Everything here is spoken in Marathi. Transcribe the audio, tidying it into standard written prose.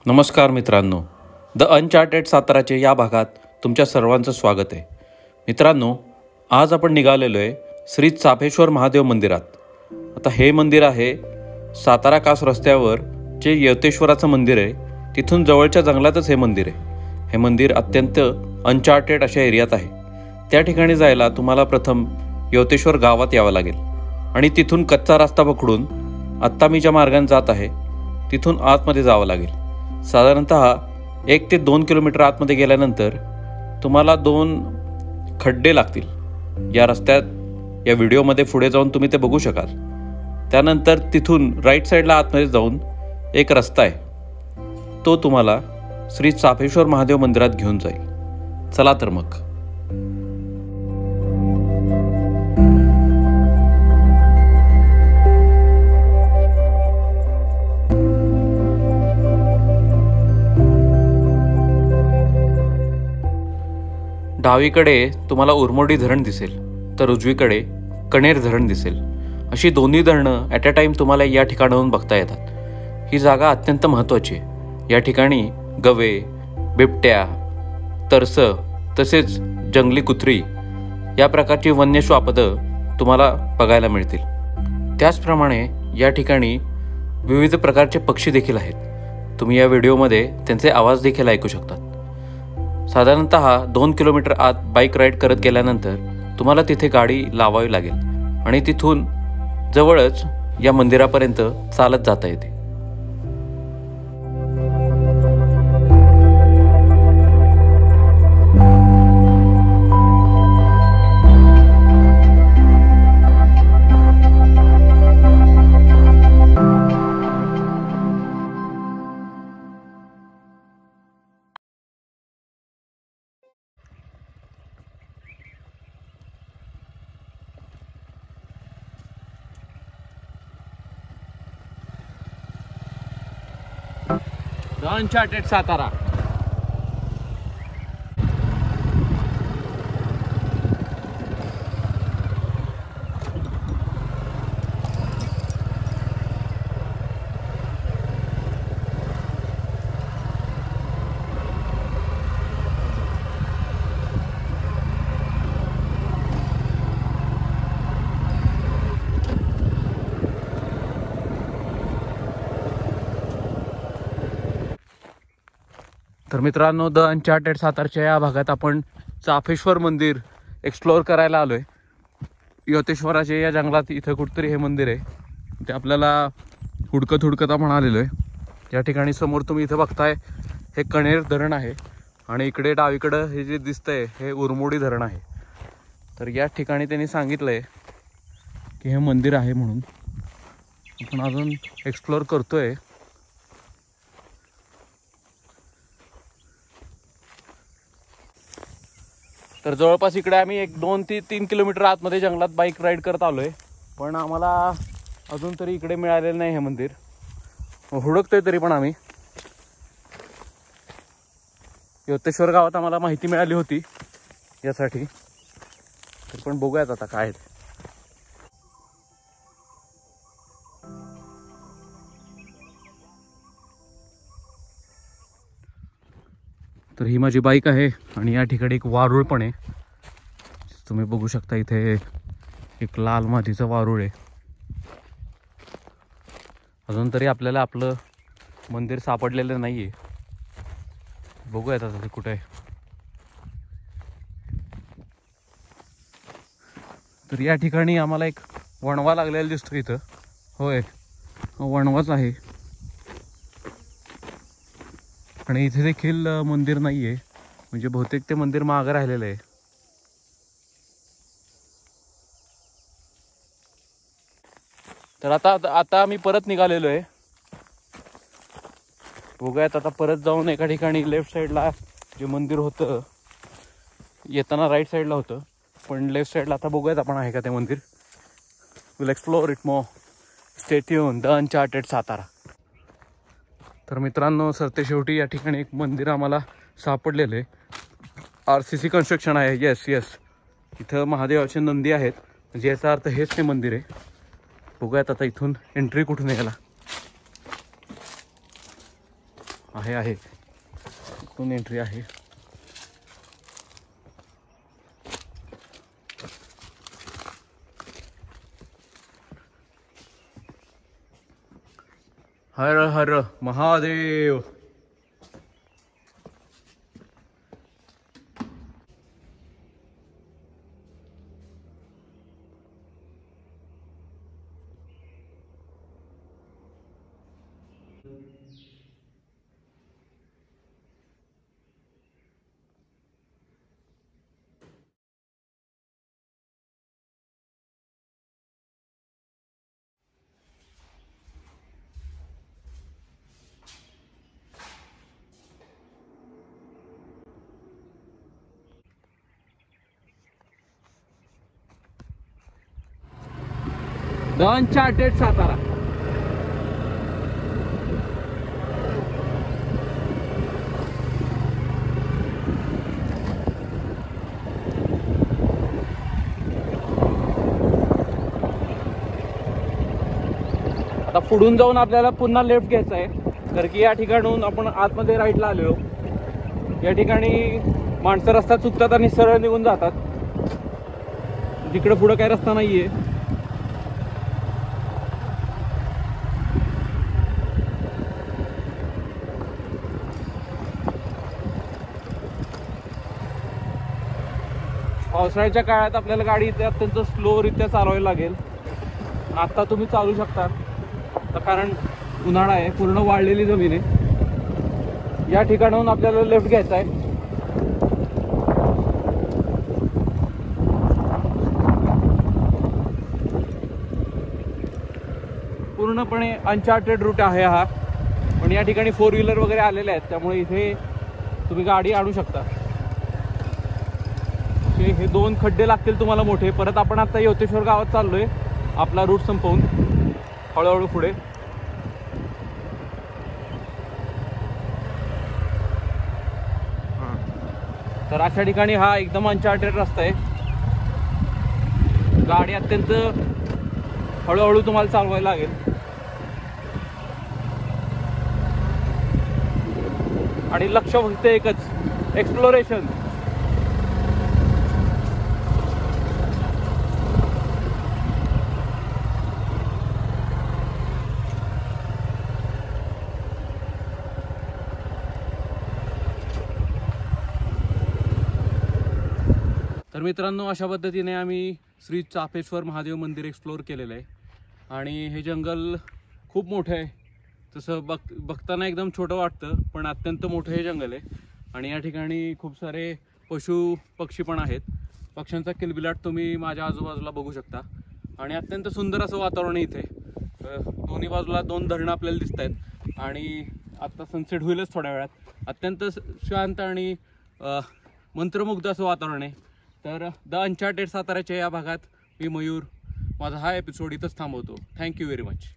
नमस्कार मित्रांनो, द अनचार्टेड साताराचे या भागात तुमच्या सर्वांचं स्वागत आहे. मित्रांनो, आज आपण निघालेलो आहे श्री चाफेश्वर महादेव मंदिरात. आता हे मंदिर आहे सातारा कास रस्त्यावर जे यवतेश्वराचं मंदिर आहे, तिथून जवळच्या जंगलातच हे मंदिर आहे. हे मंदिर अत्यंत अनचार्टेड अशा एरियात आहे. त्या ठिकाणी जायला तुम्हाला प्रथम यवतेश्वर गावात यावं लागेल आणि तिथून कच्चा रस्ता पकडून आत्ता मी ज्या मार्गाने जात आहे तिथून आतमध्ये जावं लागेल. साधारणतः 1 ते 2 किलोमीटर आतमध्ये गेल्यानंतर तुम्हाला 2 खड्डे लागतील. या रस्त्यात या व्हिडिओमध्ये पुढे जाऊन तुम्ही ते बघू शकाल. त्यानंतर तिथून राईट साईडला आतमध्ये जाऊन एक रस्ता आहे, तो तुम्हाला श्री चाफेश्वर महादेव मंदिरात घेऊन जाईल. चला तर मग. डावीकडे तुम्हाला उरमोडी धरण दिसेल तर उजवीकडे कणेर धरण दिसेल. अशी दोन्ही धरणं ॲट अ टाईम तुम्हाला या ठिकाणाहून बघता येतात. ही जागा अत्यंत महत्त्वाची आहे. या ठिकाणी गवे, बिबट्या, तरस तसेच जंगली कुत्री या प्रकारची वन्य श्वापदं तुम्हाला बघायला मिळतील. त्याचप्रमाणे या ठिकाणी विविध प्रकारचे पक्षी देखील आहेत. तुम्ही या व्हिडिओमध्ये त्यांचे आवाज देखील ऐकू शकतात. साधारणतः 2 किलोमीटर आत बाईक राईड करत गेल्यानंतर तुम्हाला तिथे गाडी लावावी लागेल आणि तिथून जवळच या मंदिरापर्यंत चालत जाता येते. The uncharted Satara. तर मित्रांनो, द अनचार्टेड सातारच्या या भागात आपण चाफेश्वर मंदिर एक्सप्लोअर करायला आलो आहे. यवतेश्वराचे या जंगलात इथं कुठतरी हे मंदिर आहे. ते आपल्याला हुडकत आपण आलेलो आहे. या ठिकाणी समोर तुम्ही इथं बघताय हे कणेर धरण आहे आणि इकडे डावीकडं हे जे दिसतंय हे उरमोडी धरण आहे. तर या ठिकाणी त्यांनी सांगितलं आहे की हे मंदिर आहे म्हणून. आपण अजून एक्सप्लोअर करतोय. तर जवळपास इकडे आम्ही 1-2 ते 3 किलोमीटर आतमध्ये जंगलात बाईक राईड करत आलो आहे, पण आम्हाला अजून तरी इकडे मिळालेलं नाही हे मंदिर. हुडकतोय तरी पण आम्ही. यवतेश्वर गावात आम्हाला माहिती मिळाली होती यासाठी, तर पण बघूयात आता काय आहे. तर ही माझी बाईक आहे आणि या ठिकाणी एक वारूळ पण आहे. तुम्ही बघू शकता इथे एक लाल मातीचं वारूळ आहे. अजून तरी आपल्याला आपलं मंदिर सापडलेलं नाही आहे. बघूयात आता ते कुठं आहे. तर या ठिकाणी आम्हाला एक वणवा लागलेला दिसतो इथं. होय, वणवाच आहे आणि इथे देखील मंदिर नाही आहे. म्हणजे बहुतेक ते मंदिर मागं राहिलेलं आहे. तर आता आम्ही परत निघालेलो आहे. बघूयात आता परत जाऊन एका ठिकाणी लेफ्ट साईडला जे मंदिर होतं, येताना राईट साईडला होतं, पण लेफ्ट साईडला आता बघूयात आपण आहे का ते मंदिर. Will explore it more. Stay tune. The uncharted Satara. तर मित्रांनो, सरते शेवटी या ठिकाणी एक मंदिर आम्हाला सापडलेलं आहे. RCC कन्स्ट्रक्शन आहे. येस इथं महादेवाचे नंदी आहेत, म्हणजे याचा अर्थ हेच ते मंदिर आहे. बघूयात आता इथून एंट्री कुठून यायला आहे इकडून एंट्री आहे. हर हर महादेव. The uncharted Satara. आता पुढून जाऊन आपल्याला पुन्हा लेफ्ट घ्यायचा आहे, कारण की या ठिकाणून आपण आतमध्ये राईटला आलो. या ठिकाणी माणसं रस्ता चुकतात आणि सरळ निघून जातात. तिकडे पुढे काही रस्ता नाहीये. पावसाळ्याच्या काळात आपल्याला गाडी इथे अत्यंत स्लोरित्या चालवावी लागेल. आता तुम्ही चालू शकता, कारण उन्हाळा आहे, पूर्ण वाळलेली जमीन आहे. या ठिकाणाहून आपल्याला लेफ्ट घ्यायचा आहे. पूर्णपणे अनचार्टेड रूट आहे हा, पण या ठिकाणी 4 व्हीलर वगैरे आलेले आहेत, त्यामुळे इथे तुम्ही गाडी आणू शकता. हे 2 खड्डे लागतील तुम्हाला मोठे. परत आपण आता योतेश्वर गावात चाललोय आपला रूट संपवून हळूहळू पुढे. तर अशा ठिकाणी हा एकदम अनचार्टेड रस्ता आहे. गाडी अत्यंत हळूहळू तुम्हाला चालवायला लागेल. आणि लक्ष फक्त एकच, एक्सप्लोरेशन. तर मित्रांनो, अशा पद्धतीने आम्ही श्री चाफेश्वर महादेव मंदिर एक्सप्लोर केलेलं आहे. आणि हे जंगल खूप मोठं आहे. तसं बघताना एकदम छोटं वाटतं, पण अत्यंत मोठं हे जंगल आहे. आणि या ठिकाणी खूप सारे पशु पक्षी पण आहेत. पक्ष्यांचा किलबिलाट तुम्ही माझ्या आजूबाजूला बघू शकता. आणि अत्यंत सुंदर असं वातावरण आहे इथे. दोन्ही बाजूला 2 धरणं आपल्याला दिसत आहेत. आणि आत्ता सनसेट होईलच थोड्या वेळात. अत्यंत शांत आणि मंत्रमुग्ध असं वातावरण आहे. तर द अनचार्टेड साताराच्या या भागात मी मयूर माझा हा एपिसोड इथंच थांबवतो. Thank you very much.